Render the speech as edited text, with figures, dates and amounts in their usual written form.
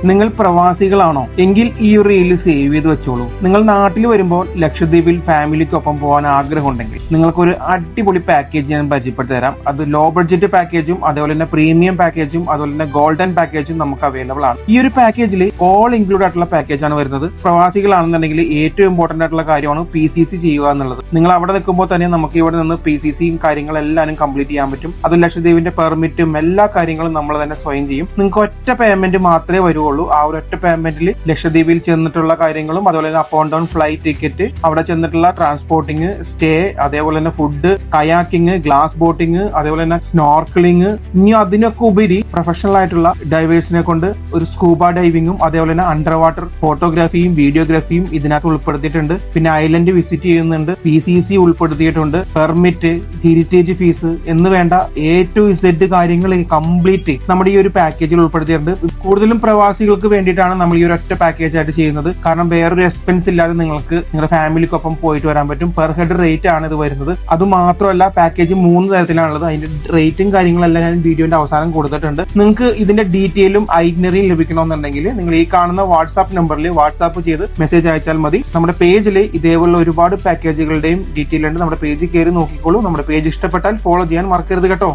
നിങ്ങൾ പ്രവാസികളാണോ എങ്കിൽ ഈ ഒരു റീൽ സേവ് ചെയ്ത് വെച്ചോളൂ. നിങ്ങൾ നാട്ടിൽ വരുമ്പോൾ ലക്ഷദ്വീപിൽ ഫാമിലിക്കൊപ്പം പോകാൻ ആഗ്രഹമുണ്ടെങ്കിൽ നിങ്ങൾക്കൊരു അടിപൊളി പാക്കേജ് ഞാൻ പരിചയപ്പെടുത്തി തരാം. അത് ലോ ബഡ്ജറ്റ് പാക്കേജും അതുപോലെ തന്നെ പ്രീമിയം പാക്കേജും അതുപോലെ തന്നെ ഗോൾഡൻ പാക്കേജും നമുക്ക് അവൈലബിൾ ആണ്. ഈ ഒരു പാക്കേജിൽ ഓൾ ഇൻക്ലൂഡ് ആയിട്ടുള്ള പാക്കേജ് ആണ് വരുന്നത്. പ്രവാസികളാണെന്നുണ്ടെങ്കിൽ ഏറ്റവും ഇമ്പോർട്ടന്റ് ആയിട്ടുള്ള കാര്യമാണ് PCC ചെയ്യുക എന്നുള്ളത്. നിങ്ങൾ അവിടെ നിൽക്കുമ്പോൾ തന്നെ നമുക്ക് ഇവിടെ നിന്ന് PCCയും കാര്യങ്ങളെല്ലാം കംപ്ലീറ്റ് ചെയ്യാൻ പറ്റും. അത് ലക്ഷദ്വീപിന്റെ പെർമിറ്റും എല്ലാ കാര്യങ്ങളും നമ്മൾ തന്നെ സ്വയം ചെയ്യും. നിങ്ങൾക്ക് ഒറ്റ പേയ്മെന്റ് മാത്രമേ വരുള്ളൂ. ആ ഒരു ഒറ്റ പേയ്മെന്റിൽ ലക്ഷദ്വീപിൽ ചെന്നിട്ടുള്ള കാര്യങ്ങളും അതുപോലെ തന്നെ up and down flight ticket, അവിടെ ചെന്നിട്ടുള്ള ട്രാൻസ്പോർട്ടിങ്, സ്റ്റേ, അതേപോലെ തന്നെ ഫുഡ്, കയാക്കിങ്, ഗ്ലാസ് ബോട്ടിങ്, അതേപോലെ തന്നെ സ്നോർക്കിളിങ്, ഇനി അതിനൊക്കെ ഉപരി പ്രൊഫഷണൽ ആയിട്ടുള്ള ഡൈവേഴ്സിനെ കൊണ്ട് ഒരു സ്കൂബ ഡൈവിംഗും അതേപോലെ തന്നെ അണ്ടർ വാട്ടർ ഫോട്ടോഗ്രാഫിയും വീഡിയോഗ്രാഫിയും ഇതിനകത്ത് ഉൾപ്പെടുത്തിയിട്ടുണ്ട്. പിന്നെ ഐലൻഡ് വിസിറ്റ് ചെയ്യുന്നുണ്ട്, PCC ഉൾപ്പെടുത്തിയിട്ടുണ്ട്, പെർമിറ്റ്, ഹെറിറ്റേജ് ഫീസ് എന്ന് വേണ്ട A to Z കാര്യങ്ങൾ കംപ്ലീറ്റ് നമ്മുടെ ഈ ഒരു പാക്കേജിൽ ഉൾപ്പെടുത്തിയിട്ടുണ്ട്. കൂടുതലും പ്രവാസികൾക്ക് വേണ്ടിയിട്ടാണ് നമ്മൾ ഈ ഒരു ഒറ്റ പാക്കേജ് ആയിട്ട് ചെയ്യുന്നത്. കാരണം വേറൊരു എക്സ്പെൻസ് ഇല്ലാതെ നിങ്ങൾക്ക് നിങ്ങളുടെ ഫാമിലിക്കൊപ്പം പോയിട്ട് വരാൻ പറ്റും. പെർ ഹെഡ് റേറ്റ് ആണ് ഇത് വരുന്നത്. അത് മാത്രമല്ല പാക്കേജ് 3 തരത്തിലാണുള്ളത്. അതിന്റെ റേറ്റും കാര്യങ്ങളെല്ലാം ഞാൻ വീഡിയോന്റെ അവസാനം കൊടുത്തിട്ടുണ്ട്. നിങ്ങൾക്ക് ഇതിന്റെ ഡീറ്റെയിലും ഐറ്റിനറിയും ലഭിക്കണമെന്നുണ്ടെങ്കിൽ നിങ്ങൾ ഈ കാണുന്ന വാട്സാപ്പ് നമ്പറിൽ വാട്സാപ്പ് ചെയ്ത് മെസ്സേജ് അയച്ചാൽ മതി. നമ്മുടെ പേജിൽ ഇതേപോലുള്ള ഒരുപാട് പാക്കേജുകളുടെയും ഡീറ്റെയിൽ ഉണ്ട്. നമ്മുടെ പേജിൽ കയറി നോക്കിക്കോളൂ. നമ്മുടെ പേജ് ഇഷ്ടപ്പെട്ടാൽ ഫോളോ ചെയ്യാൻ മറക്കരുത് കേട്ടോ.